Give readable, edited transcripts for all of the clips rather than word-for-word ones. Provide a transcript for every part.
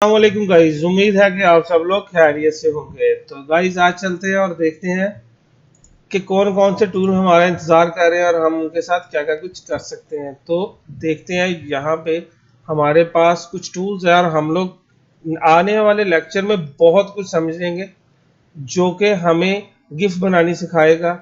अस्सलामुअलैकुम गाइस, उम्मीद है कि आप सब लोग खैरियत से होंगे। तो गाइस आज चलते हैं और देखते हैं कि कौन कौन से टूल हमारा इंतज़ार कर रहे हैं और हम उनके साथ क्या क्या कुछ कर सकते हैं। तो देखते हैं, यहाँ पे हमारे पास कुछ टूल्स हैं और हम लोग आने वाले लेक्चर में बहुत कुछ समझेंगे जो कि हमें गिफ्ट बनानी सिखाएगा।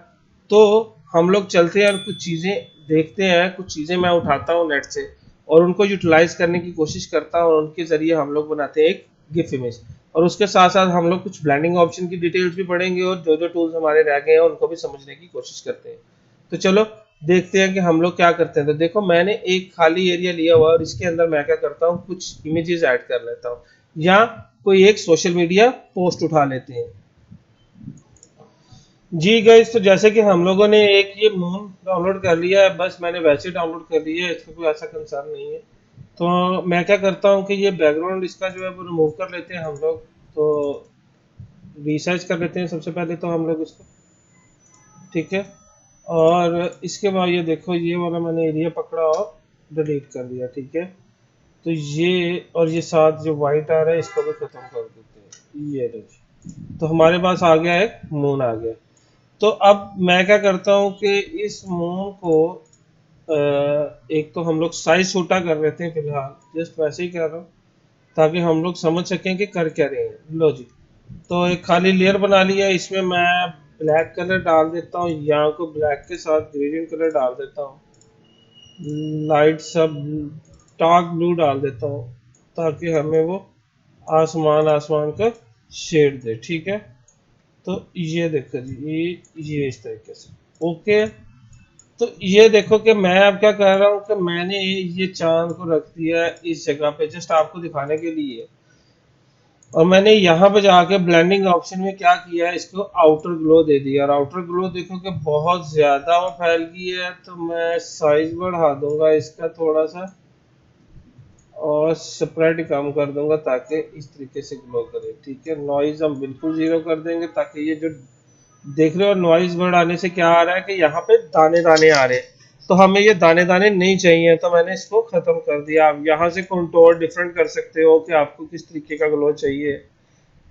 तो हम लोग चलते हैं और कुछ चीज़ें देखते हैं, कुछ चीज़ें मैं उठाता हूँ नेट से और उनको यूटिलाइज करने की कोशिश करता हूँ और उनके ज़रिए हम लोग बनाते हैं एक गिफ इमेज। और उसके साथ साथ हम लोग कुछ ब्लेंडिंग ऑप्शन की डिटेल्स भी पढ़ेंगे और जो जो टूल्स हमारे रह गए हैं उनको भी समझने की कोशिश करते हैं। तो चलो देखते हैं कि हम लोग क्या करते हैं। तो देखो, मैंने एक खाली एरिया लिया हुआ और इसके अंदर मैं क्या करता हूँ, कुछ इमेजेस ऐड कर लेता हूँ या कोई एक सोशल मीडिया पोस्ट उठा लेते हैं। जी गाइस, तो जैसे कि हम लोगों ने एक ये मून डाउनलोड कर लिया है, बस मैंने वैसे डाउनलोड कर लिया है, इसका कोई ऐसा कंसर्न नहीं है। तो मैं क्या करता हूँ कि ये बैकग्राउंड इसका जो है वो रिमूव कर लेते हैं हम लोग। तो रिसर्च कर लेते हैं सबसे पहले तो हम लोग इसको, ठीक है। और इसके बाद ये देखो, ये वाला मैंने एरिया पकड़ा और डिलीट कर दिया, ठीक है। तो ये और ये साथ जो वाइट आ रहा है इसको भी खत्म कर देते हैं। ये देखिए, तो हमारे पास आ गया, एक मून आ गया। तो अब मैं क्या करता हूँ कि इस मून को एक तो हम लोग साइज छोटा कर लेते हैं फिलहाल, जस्ट वैसे ही कर रहा हूँ ताकि हम लोग समझ सकें कि कर क्या रहे हैं। लो जी, तो एक खाली लेयर बना लिया, इसमें मैं ब्लैक कलर डाल देता हूँ, यहाँ को ब्लैक के साथ ग्रेडियंट कलर डाल देता हूँ, लाइट सब डार्क ब्लू डाल देता हूँ ताकि हमें वो आसमान आसमान का शेड दे, ठीक है। तो ये देखो जी, ये इस तरीके से ओके। तो ये देखो कि मैं अब क्या कर रहा हूँ कि मैंने ये चांद को रख दिया है इस जगह पे जस्ट आपको दिखाने के लिए। और मैंने यहाँ पे जाके ब्लेंडिंग ऑप्शन में क्या किया है, इसको आउटर ग्लो दे दिया। और आउटर ग्लो देखो कि बहुत ज़्यादा वो फैल गई है, तो मैं साइज बढ़ा दूंगा इसका थोड़ा सा और स्प्रेड कम कर दूंगा ताकि इस तरीके से ग्लो करे, ठीक है। नॉइज हम बिल्कुल जीरो कर देंगे ताकि ये जो देख रहे हो नॉइज वर्ड आने से क्या आ रहा है कि यहाँ पे दाने दाने आ रहे हैं, तो हमें ये दाने दाने नहीं चाहिए, तो मैंने इसको खत्म कर दिया। आप यहाँ से कंट्रोल डिफरेंट कर सकते हो कि आपको किस तरीके का ग्लो चाहिए।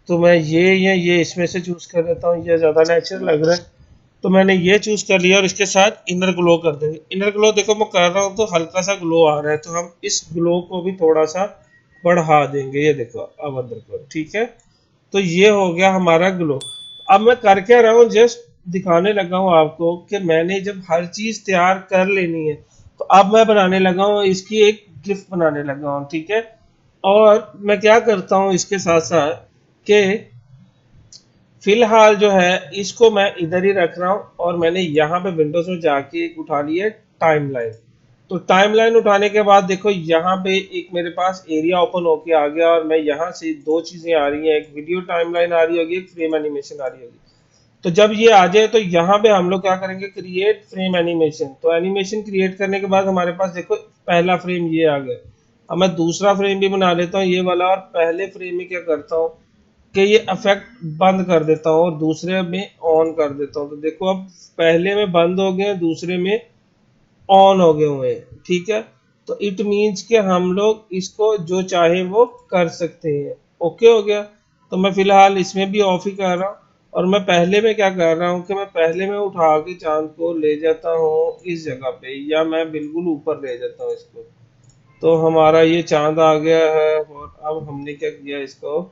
तो मैं ये या ये इसमें से चूज कर लेता हूँ, ये ज़्यादा नेचुरल लग रहा है, तो मैंने ये चूज कर लिया और इसके साथ इनर ग्लो कर देंगे। इनर ग्लो देखो मैं कर रहा हूँ तो हल्का सा ग्लो आ रहा है, तो हम इस ग्लो को भी थोड़ा सा बढ़ा देंगे। ये देखो अब अंदर को, ठीक है। तो ये हो गया हमारा ग्लो। अब मैं कर क्या रहा हूँ, जस्ट दिखाने लगा हूँ आपको कि मैंने जब हर चीज तैयार कर लेनी है तो अब मैं बनाने लगा हूँ इसकी एक गिफ्ट बनाने लगा हूँ, ठीक है। और मैं क्या करता हूँ इसके साथ साथ कि फिलहाल जो है इसको मैं इधर ही रख रहा हूँ और मैंने यहाँ पे विंडोज में जाके एक उठा ली है टाइमलाइन। तो टाइमलाइन उठाने के बाद देखो यहाँ पे एक मेरे पास एरिया ओपन होके आ गया और मैं यहाँ से दो चीजें आ रही हैं, एक वीडियो टाइमलाइन आ रही होगी, एक फ्रेम एनिमेशन आ रही होगी। तो जब ये आ जाए तो यहाँ पे हम लोग क्या करेंगे, क्रिएट फ्रेम एनिमेशन। तो एनिमेशन क्रिएट करने के बाद हमारे पास देखो पहला फ्रेम ये आ गया। अब मैं दूसरा फ्रेम भी बना लेता हूँ ये वाला, और पहले फ्रेम में क्या करता हूँ कि ये इफेक्ट बंद कर देता हूँ और दूसरे में ऑन कर देता हूँ। तो देखो अब पहले में बंद हो गए, दूसरे में ऑन हो गए हुए हैं, ठीक है। तो इट मीन्स कि हम लोग इसको जो चाहे वो कर सकते हैं। ओके हो गया। तो मैं फिलहाल इसमें भी ऑफ ही कर रहा हूँ और मैं पहले में क्या कर रहा हूँ कि मैं पहले में उठा के चांद को ले जाता हूँ इस जगह पे, या मैं बिल्कुल ऊपर ले जाता हूँ इसको। तो हमारा ये चांद आ गया है और अब हमने क्या किया, इसको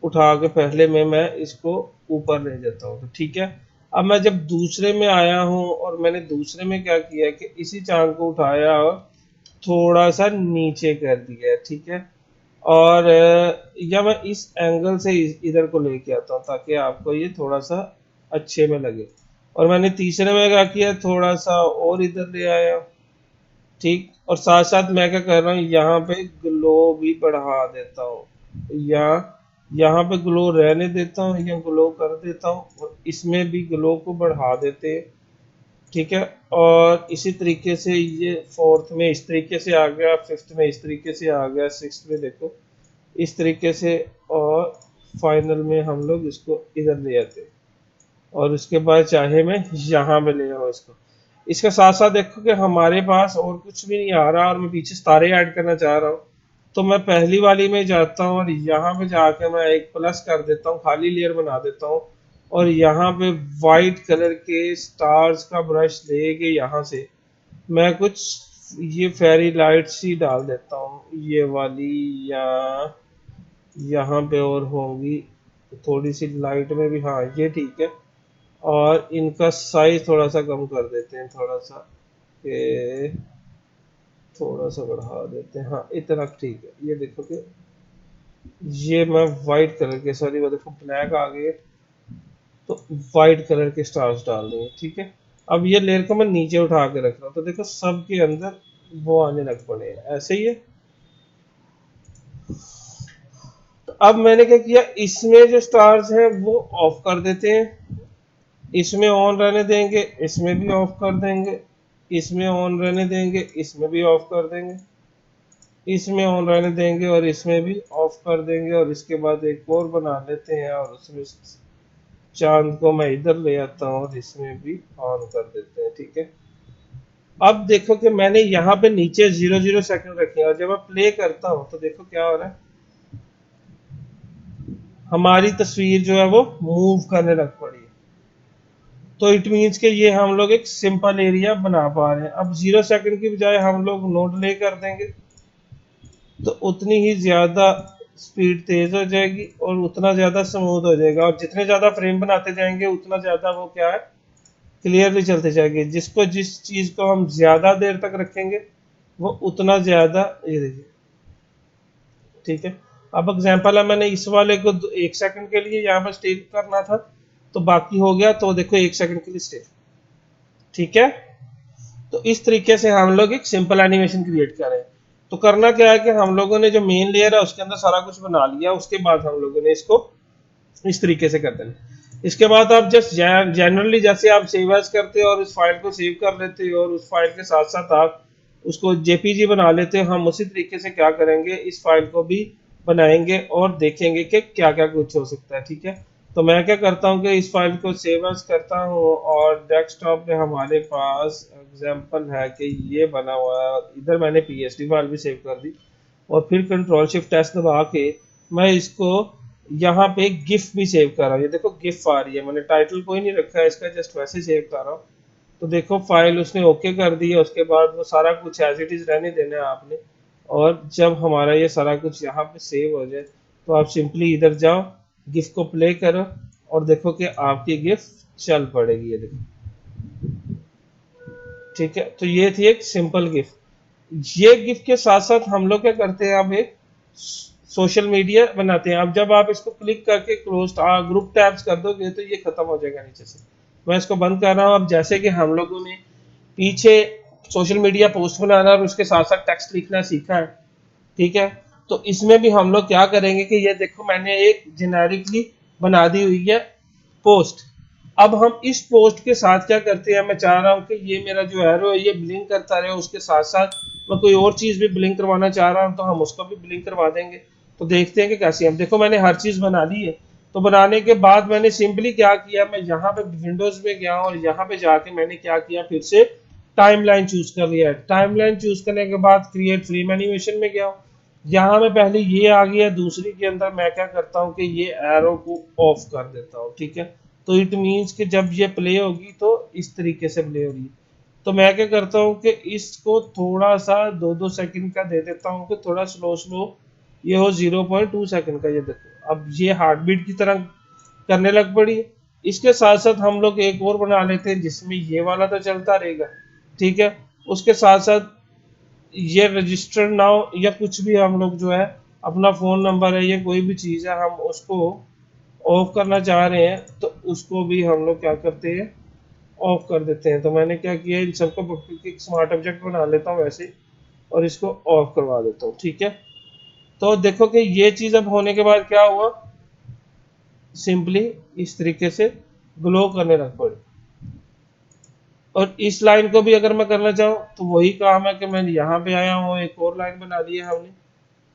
उठा के पहले में मैं इसको ऊपर ले जाता हूँ, तो ठीक है। अब मैं जब दूसरे में आया हूँ और मैंने दूसरे में क्या किया कि इसी चांद को उठाया और थोड़ा सा नीचे कर दिया है, ठीक है। और या मैं इस एंगल से इधर को लेके आता हूँ ताकि आपको ये थोड़ा सा अच्छे में लगे। और मैंने तीसरे में क्या किया, थोड़ा सा और इधर ले आया, ठीक। और साथ साथ मैं क्या कर रहा हूँ, यहाँ पे ग्लो भी बढ़ा देता हूँ, यहाँ यहाँ पे ग्लो रहने देता हूँ या ग्लो कर देता हूँ और इसमें भी ग्लो को बढ़ा देते हैं, ठीक है। और इसी तरीके से ये फोर्थ में इस तरीके से आ गया, फिफ्थ में इस तरीके से आ गया, सिक्स्थ में देखो इस तरीके से, और फाइनल में हम लोग इसको इधर ले आते हैं। और उसके बाद चाहे मैं यहाँ में ले आऊँ इसको। इसके साथ साथ देखो कि हमारे पास और कुछ भी नहीं आ रहा और मैं पीछे तारे ऐड करना चाह रहा हूँ, तो मैं पहली वाली में जाता हूँ और यहाँ पे जाके मैं एक प्लस कर देता हूँ, खाली लेयर बना देता हूँ और यहाँ पे वाइट कलर के स्टार्स का ब्रश लेके यहाँ से मैं कुछ ये फेरी लाइट्स ही डाल देता हूँ, ये वाली या यहाँ पे और होंगी थोड़ी सी लाइट में भी, हाँ ये ठीक है। और इनका साइज थोड़ा सा कम कर देते हैं, थोड़ा सा कि थोड़ा सा बढ़ा देते हैं, हाँ इतना ठीक है। ये देखो कि ये मैं वाइट कलर के, सॉरी वो देखो ब्लैक आ गए, तो वाइट कलर के स्टार्स डाल देंगे, ठीक है। अब ये लेयर को मैं नीचे उठा के रख रहा हूँ, तो देखो सबके अंदर वो आने लग पड़े हैं, ऐसे ही है। तो अब मैंने क्या किया, इसमें जो स्टार्स हैं वो ऑफ कर देते हैं, इसमें ऑन रहने देंगे, इसमें भी ऑफ कर देंगे, इसमें ऑन रहने देंगे, इसमें भी ऑफ कर देंगे, इसमें ऑन रहने देंगे और इसमें भी ऑफ कर देंगे। और इसके बाद एक और बना लेते हैं और उसमें चांद को मैं इधर ले आता हूँ और इसमें भी ऑन कर देते हैं, ठीक है। अब देखो कि मैंने यहाँ पे नीचे 0 0 सेकंड रखे हैं और जब मैं प्ले करता हूँ तो देखो क्या हो रहा है, हमारी तस्वीर जो है वो मूव करने लग पड़ी है। तो इट मीन्स कि ये हम लोग एक सिंपल एरिया बना पा रहे हैं। अब 0 सेकंड की बजाय हम लोग नो डिले कर देंगे तो उतनी ही ज्यादा स्पीड तेज हो जाएगी और उतना ज्यादा स्मूथ हो जाएगा। और जितने ज्यादा फ्रेम बनाते जाएंगे उतना ज्यादा वो क्या है, क्लियरली चलते जाएंगे। जिसको जिस चीज को हम ज्यादा देर तक रखेंगे वो उतना ज्यादा, ये देखिए ठीक है। अब एग्जांपल है, मैंने इस वाले को 1 सेकंड के लिए यहाँ पर स्टे करना था तो बाकी हो गया, तो देखो 1 सेकंड के लिए स्टे, ठीक है। तो इस तरीके से हम लोग एक सिंपल एनिमेशन क्रिएट करें। तो करना क्या है कि हम लोगों ने जो मेन लेयर है उसके अंदर सारा कुछ बना लिया, उसके बाद हम लोगों ने इसको इस तरीके से कर देना। इसके बाद आप जस्ट जनरली जैसे आप सेव एज करते हो और उस फाइल को सेव कर लेते हो और उस फाइल के साथ साथ आप उसको जेपीजी बना लेते हो, हम उसी तरीके से क्या करेंगे, इस फाइल को भी बनाएंगे और देखेंगे कि क्या क्या कुछ हो सकता है, ठीक है। तो मैं क्या करता हूँ कि इस फाइल को सेव एज करता हूँ और डेस्कटॉप पे हमारे पास एग्जांपल है कि ये बना हुआ है, इधर मैंने पीएसडी फाइल भी सेव कर दी और फिर कंट्रोल शिफ्ट एस दबा के मैं इसको यहाँ पे गिफ भी सेव कर रहा हूँ। ये देखो गिफ आ रही है, मैंने टाइटल कोई नहीं रखा है इसका, जस्ट वैसे सेव कर रहा हूँ। तो देखो फाइल उसने ओके कर दी है, उसके बाद वो सारा कुछ एज इट इज रहने देना है आपने। और जब हमारा ये सारा कुछ यहाँ पे सेव हो जाए तो आप सिंपली इधर जाओ, गिफ को प्ले करो और देखो कि आपकी गिफ चल पड़ेगी, ये देखो ठीक है। तो ये थी एक सिंपल गिफ। ये गिफ के साथ साथ हम लोग क्या करते हैं, अब एक सोशल मीडिया बनाते हैं। अब जब आप इसको क्लिक करके क्लोज ग्रुप टैब्स कर दोगे तो ये खत्म हो जाएगा नीचे से। मैं इसको बंद कर रहा हूँ। अब जैसे कि हम लोगों ने पीछे सोशल मीडिया पोस्ट बनाना और उसके साथ साथ टेक्स्ट लिखना सीखा है, ठीक है। तो इसमें भी हम लोग क्या करेंगे कि ये देखो मैंने एक जेनेरिकली बना दी हुई है पोस्ट। अब हम इस पोस्ट के साथ क्या करते हैं, मैं चाह रहा हूँ कि ये मेरा जो एरो है ये ब्लिंक करता रहे, उसके साथ साथ मैं कोई और चीज भी ब्लिंक करवाना चाह रहा हूँ तो हम उसको भी ब्लिंक करवा देंगे। तो देखते हैं कि कैसे। हम देखो मैंने हर चीज बना ली है। तो बनाने के बाद मैंने सिंपली क्या किया, मैं यहाँ पे विंडोज में गया और यहाँ पे जाके मैंने क्या किया, फिर से टाइमलाइन चूज कर लिया। टाइमलाइन चूज करने के बाद क्रिएट फ्रेम एनिमेशन में गया। यहाँ में पहले ये आ गया, दूसरी के अंदर मैं क्या करता हूँ कि ये एरो को ऑफ कर देता हूँ, ठीक है। तो इट मीन्स कि जब ये प्ले होगी तो इस तरीके से प्ले होगी। तो मैं क्या करता हूँ कि इसको थोड़ा सा 2 2 सेकंड का दे देता हूँ कि थोड़ा स्लो स्लो ये हो, 0.2 सेकंड का। ये देखो अब ये हार्ट बीट की तरह करने लग पड़ी है। इसके साथ साथ हम लोग एक और बना लेते हैं जिसमें ये वाला तो चलता रहेगा, ठीक है। उसके साथ साथ ये रजिस्टर नाउ या कुछ भी हम लोग जो है अपना फोन नंबर है या कोई भी चीज है हम उसको ऑफ करना चाह रहे हैं तो उसको भी हम लोग क्या करते हैं, ऑफ कर देते हैं। तो मैंने क्या किया, इन सबको एक स्मार्ट ऑब्जेक्ट बना लेता हूँ वैसे और इसको ऑफ करवा देता हूँ, ठीक है। तो देखो कि ये चीज अब होने के बाद क्या हुआ, सिंपली इस तरीके से ग्लो करने लग पड़ी। और इस लाइन को भी अगर मैं करना चाहूँ तो वही काम है कि मैं यहाँ पे आया हूँ, एक और लाइन बना ली है हमने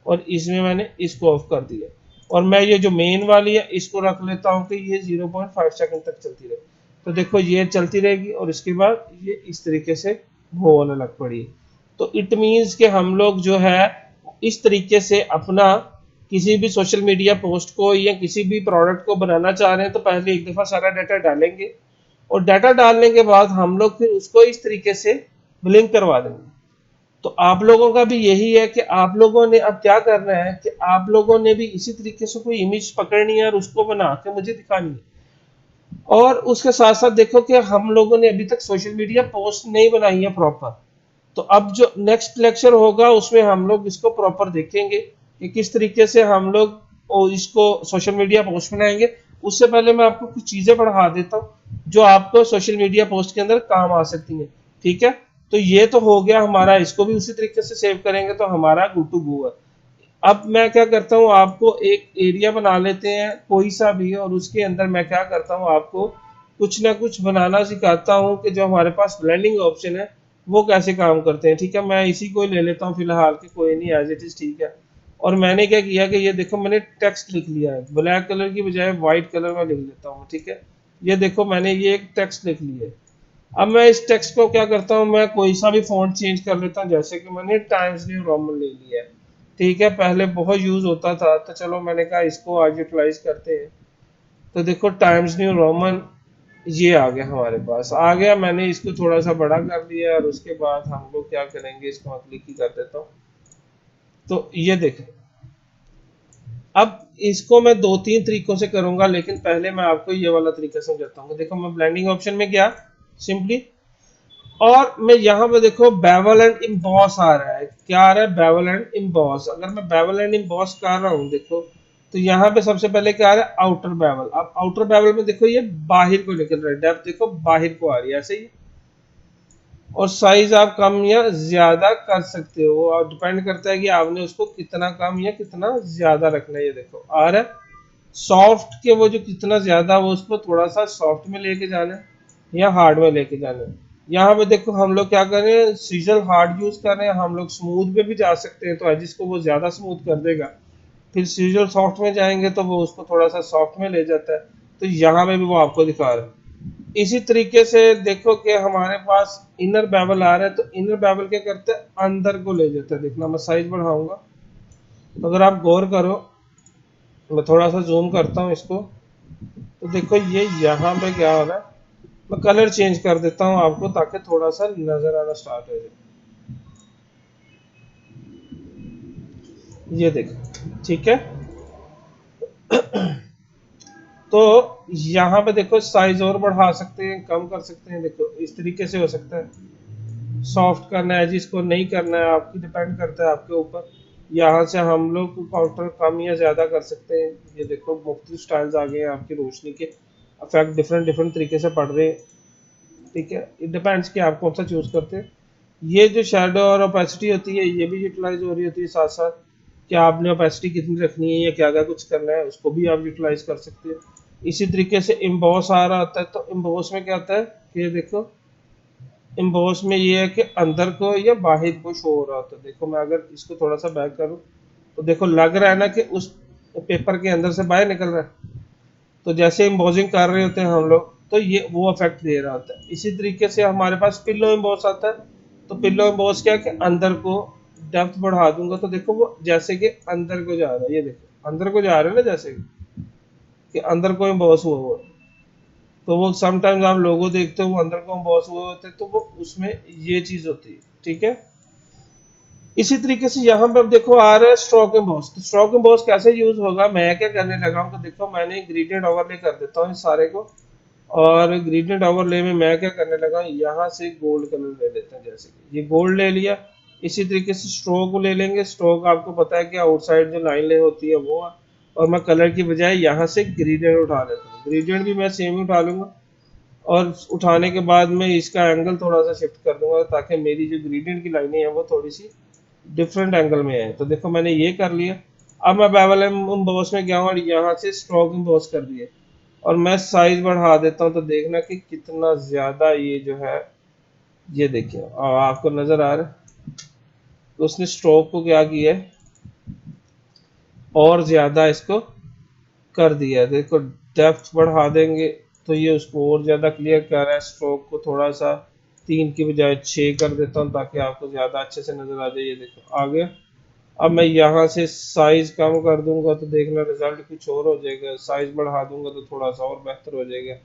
और इसमें मैंने इसको ऑफ कर दिया। और मैं ये जो मेन वाली है इसको रख लेता हूँ कि ये 0.5 सेकंड तक चलती रहे। तो देखो ये चलती रहेगी और इसके बाद ये इस तरीके से वो होने लग पड़ी। तो इट मीन्स कि हम लोग जो है इस तरीके से अपना किसी भी सोशल मीडिया पोस्ट को या किसी भी प्रोडक्ट को बनाना चाह रहे हैं तो पहले एक दफ़ा सारा डाटा डालेंगे, और डाटा डालने के बाद हम लोग फिर उसको इस तरीके से ब्लिंक करवा देंगे। तो आप लोगों का भी यही है कि आप लोगों ने अब क्या करना है कि आप लोगों ने भी इसी तरीके से कोई इमेज पकड़नी है और उसको बना के मुझे दिखानी है। और उसके साथ साथ देखो कि हम लोगों ने अभी तक सोशल मीडिया पोस्ट नहीं बनाई है प्रॉपर। तो अब जो नेक्स्ट लेक्चर होगा उसमें हम लोग इसको प्रॉपर देखेंगे कि किस तरीके से हम लोग इसको सोशल मीडिया पोस्ट बनाएंगे। उससे पहले मैं आपको कुछ चीजें पढ़ा देता हूँ जो आपको सोशल मीडिया पोस्ट के अंदर काम आ सकती हैं। ठीक है, तो ये तो हो गया हमारा, इसको भी उसी तरीके से सेव करेंगे तो हमारा गुड टू गो है। अब मैं क्या करता हूँ, आपको एक एरिया बना लेते हैं कोई सा भी, और उसके अंदर मैं क्या करता हूँ, आपको कुछ ना कुछ बनाना सिखाता हूँ कि जो हमारे पास ब्लेंडिंग ऑप्शन है वो कैसे काम करते हैं। ठीक है, मैं इसी को ले लेता हूँ फिलहाल कि कोई नहीं, एज इट इज। ठीक है, और मैंने क्या किया कि ये देखो मैंने टेक्स्ट लिख लिया है, ब्लैक कलर की बजाय व्हाइट कलर में लिख लेता हूँ। ठीक है, ये देखो मैंने ये एक टेक्स्ट लिख लिया है। अब मैं इस टेक्स्ट को क्या करता हूँ, मैं कोई सा भी फॉन्ट चेंज कर लेता हूँ, जैसे कि मैंने टाइम्स न्यू रोमन ले लिया है। ठीक है, पहले बहुत यूज होता था तो चलो मैंने कहा इसको आज यूटिलाइज करते हैं। तो देखो टाइम्स न्यू रोमन ये आ गया, हमारे पास आ गया। मैंने इसको थोड़ा सा बड़ा कर लिया और उसके बाद हम लोग क्या करेंगे, इसको मैं क्लिक ही कर देता हूँ। तो ये देखें, अब इसको मैं दो तीन तरीकों से करूंगा, लेकिन पहले मैं आपको ये वाला तरीका समझाता हूँ। देखो मैं ब्लेंडिंग ऑप्शन में गया सिंपली, और मैं यहाँ पे देखो बेवल एंड इम्बॉस आ रहा है। क्या आ रहा है, बेवल एंड इम्बॉस। अगर मैं बेवल एंड इम्बॉस कर रहा हूँ देखो, तो यहाँ पे सबसे पहले क्या आ रहा है, आउटर बेवल। अब आउटर बेवल में देखो ये बाहर को निकल रहा है, डेप्थ देखो बाहर को आ रही है ऐसे ही। और साइज आप कम या ज्यादा कर सकते हो, और डिपेंड करता है कि आपने उसको कितना कम या कितना ज्यादा रखना है। ये देखो आ रहा है सॉफ्ट के, वो जो कितना ज्यादा वो उसको थोड़ा सा सॉफ्ट में लेके जाना है या हार्ड में लेके जाना है। यहाँ पे देखो हम लोग क्या कर रहे हैं, सीजल हार्ड यूज कर रहे हैं। हम लोग स्मूथ में भी जा सकते हैं तो एजिस को वो ज्यादा स्मूथ कर देगा, फिर सीजल सॉफ्ट में जाएंगे तो वो उसको थोड़ा सा सॉफ्ट में ले जाता है। तो यहाँ पे भी वो आपको दिखा रहा है। इसी तरीके से देखो कि हमारे पास इनर बेवल आ रहा है, तो इनर बेवल क्या करते हैं, अंदर को ले जाता है। देखना मैं साइज बढ़ाऊंगा तो अगर आप गौर करो, मैं थोड़ा सा जूम करता हूँ इसको, तो देखो ये यहाँ पे क्या हो रहा है। मैं कलर चेंज कर देता हूँ आपको ताकि थोड़ा सा नजर आना स्टार्ट हो जाए। ये देखो ठीक है, तो यहाँ पे देखो साइज और बढ़ा सकते हैं, कम कर सकते हैं। देखो इस तरीके से हो सकता है, सॉफ्ट करना है जिसको नहीं करना है आपकी डिपेंड करता है आपके ऊपर। यहाँ से हम लोग काउंटर कम या ज्यादा कर सकते हैं। ये देखो मुख्तलिफ स्टाइल्स आ गए हैं, आपकी रोशनी के इफेक्ट डिफरेंट डिफरेंट तरीके से पड़ रहे हैं। ठीक है, इट डिपेंड्स कि आप कौन सा चूज करते हैं। ये जो शेडो और ओपेसिटी होती है ये भी यूटिलाइज हो रही होती है साथ साथ, कि आपने ओपेसिटी कितनी रखनी है या क्या क्या कुछ करना है उसको भी आप यूटिलाइज कर सकते हैं। इसी तरीके से इम्बॉस आ रहा होता है, तो इम्बॉस में क्या होता है कि देखो इम्बॉस में ये है कि अंदर को या बाहर को शो हो रहा होता है। देखो मैं अगर इसको थोड़ा सा बैक करूँ तो देखो लग रहा है ना कि उस पेपर के अंदर से बाहर निकल रहा है। तो जैसे एम्बोसिंग कर रहे होते हैं हम लोग तो ये वो इफेक्ट दे रहा होता है। इसी तरीके से हमारे पास पिल्लो एम्बॉस आता है, तो पिल्लो एम्बॉस क्या है कि अंदर को डेप्थ बढ़ा दूंगा तो देखो वो जैसे कि अंदर को जा रहा है। ये देखो अंदर को जा रहा है ना, जैसे कि अंदर को एम्बॉस हुआ हुआ है। तो वो समटाइम्स आप लोगो देखते हो वो अंदर को एम्बॉस हुए होते हैं, तो वो उसमें ये चीज होती है। ठीक है, इसी तरीके से यहाँ पे अब देखो आ रहा है स्ट्रोक एम्बॉस। तो स्ट्रोक एम्बॉस कैसे यूज होगा, मैं क्या करने लगा हूँ, तो देखो मैंने ग्रेडियंट ओवरले कर देता हूँ इस सारे को, और ग्रेडियंट ओवरले में मैं क्या करने लगा, यहाँ से गोल्ड कलर ले लेते हैं। जैसे कि ये गोल्ड ले लिया, इसी तरीके से स्ट्रोक ले लेंगे। स्ट्रोक आपको पता है कि आउटसाइड जो लाइन ले होती है वो है, और मैं कलर की बजाय यहाँ से ग्रेडियंट उठा लेता हूँ। ग्रेडियंट भी मैं सेम ही उठा लूंगा, और उठाने के बाद मैं इसका एंगल थोड़ा सा शिफ्ट कर दूंगा ताकि मेरी जो ग्रेडियंट की लाइनें हैं वो थोड़ी सी डिफरेंट एंगल में है। तो देखो मैंने ये कर लिया। अब मैं बेवल एम्बॉस में गया हूँ और यहाँ से स्ट्रोक एम्बॉस कर दिया, और मैं साइज बढ़ा देता हूँ तो देखना कि कितना ज्यादा ये जो है, ये देखिए आपको नजर आ रहा है। तो उसने स्ट्रोक को क्या किया है, और ज्यादा इसको कर दिया है। देखो डेप्थ बढ़ा देंगे तो ये उसको और ज्यादा क्लियर कर रहा है। स्ट्रोक को थोड़ा सा 3 की बजाय 6 कर देता हूँ ताकि आपको ज्यादा अच्छे से नजर आ जाए। ये देखो आ गया। अब मैं यहाँ से साइज कम कर दूंगा तो देखना रिजल्ट कुछ और हो जाएगा, साइज बढ़ा दूंगा तो थोड़ा सा और बेहतर हो जाएगा।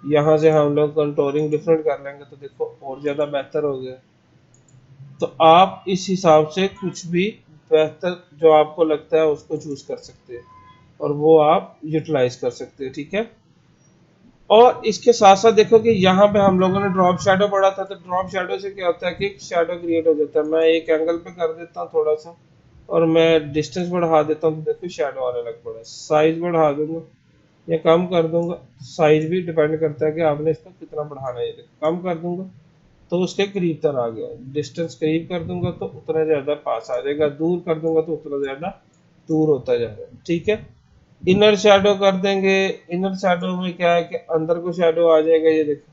यहाँ से हम लोग कंटोरिंग डिफरेंट कर लेंगे तो देखो और ज़्यादा बेहतर हो गया। तो आप इस हिसाब से कुछ भी बेहतर जो आपको लगता है उसको चूज कर सकते हैं और वो आप यूटिलाइज कर सकते हैं, ठीक है। और इसके साथ साथ देखो कि यहाँ पे हम लोगों ने ड्रॉप शैडो पढ़ा था, तो ड्रॉप शैडो से क्या होता है कि शैडो क्रिएट हो जाता है। मैं एक एंगल पे कर देता हूँ थोड़ा सा और मैं डिस्टेंस बढ़ा देता हूँ तो देखो शैडो आने लग पड़ा है। साइज बढ़ा दूंगा या कम कर दूंगा, साइज भी डिपेंड करता है कि आपने इसको कितना बढ़ाना है। कम कर दूंगा तो उसके करीब तर आ गया, डिस्टेंस करीब कर दूंगा तो उतना ज़्यादा पास आ जाएगा, दूर कर दूंगा तो उतना ज़्यादा दूर होता जाएगा, ठीक है। इनर शैडो कर देंगे, इनर शैडो में क्या है कि अंदर को शैडो आ जाएगा, ये देखो।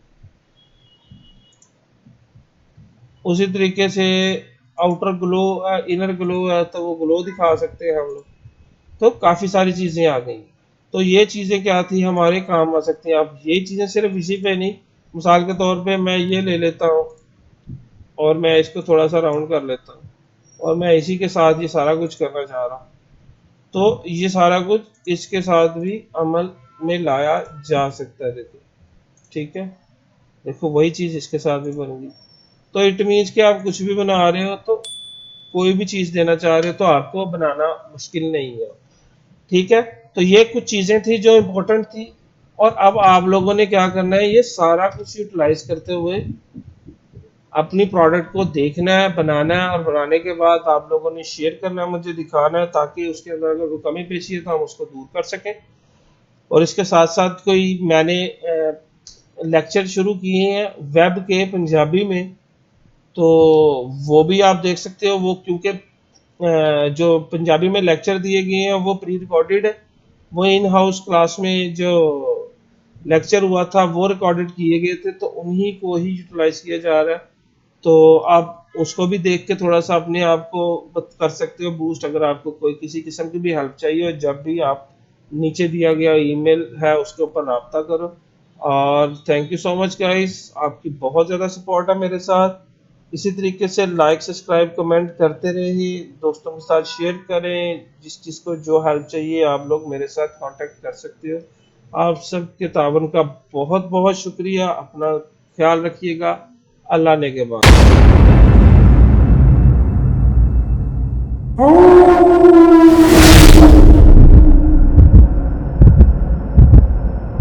उसी तरीके से आउटर ग्लो, इनर ग्लो है तो वो ग्लो दिखा सकते हैं हम लोग। तो काफ़ी सारी चीज़ें आ गई। तो ये चीज़ें क्या थी हमारे काम आ सकती हैं। अब ये चीज़ें सिर्फ इसी पे नहीं, मिसाल के तौर पे मैं ये ले लेता हूँ और मैं इसको थोड़ा सा राउंड कर लेता हूँ और मैं इसी के साथ ये सारा कुछ करना चाह रहा हूँ, तो ये सारा कुछ इसके साथ भी अमल में लाया जा सकता है, देखो, ठीक है। देखो वही चीज़ इसके साथ भी बन गई। तो इट मीन्स कि आप कुछ भी बना रहे हो तो कोई भी चीज़ देना चाह रहे हो तो आपको बनाना मुश्किल नहीं है, ठीक है। तो ये कुछ चीज़ें थी जो इम्पोर्टेंट थी। और अब आप लोगों ने क्या करना है, ये सारा कुछ यूटिलाइज करते हुए अपनी प्रोडक्ट को देखना है, बनाना है और बनाने के बाद आप लोगों ने शेयर करना है, मुझे दिखाना है, ताकि उसके अंदर अगर कोई कमी पेशी है तो हम उसको दूर कर सकें। और इसके साथ साथ कोई मैंने लेक्चर शुरू किए हैं वेब के पंजाबी में, तो वो भी आप देख सकते हो। वो क्योंकि जो पंजाबी में लेक्चर दिए गए हैं वो प्री रिकॉर्डेड है, वो इन हाउस क्लास में जो लेक्चर हुआ था वो रिकॉर्डेड किए गए थे, तो उन्हीं को ही यूटिलाइज किया जा रहा है। तो आप उसको भी देख के थोड़ा सा अपने आप को कर सकते हो बूस्ट। अगर आपको कोई किसी किस्म की भी हेल्प चाहिए हो, जब भी आप नीचे दिया गया ईमेल है उसके ऊपर रब्ता करो। और thank you so much guys, आपकी बहुत ज़्यादा सपोर्ट है मेरे साथ। इसी तरीके से लाइक सब्सक्राइब कमेंट करते रहिए, दोस्तों के साथ शेयर करें। जिस चीज़ को जो हेल्प चाहिए आप लोग मेरे साथ कांटेक्ट कर सकते हो। आप सबके तावन का बहुत बहुत शुक्रिया। अपना ख्याल रखिएगा। अल्लाह ने के बाद।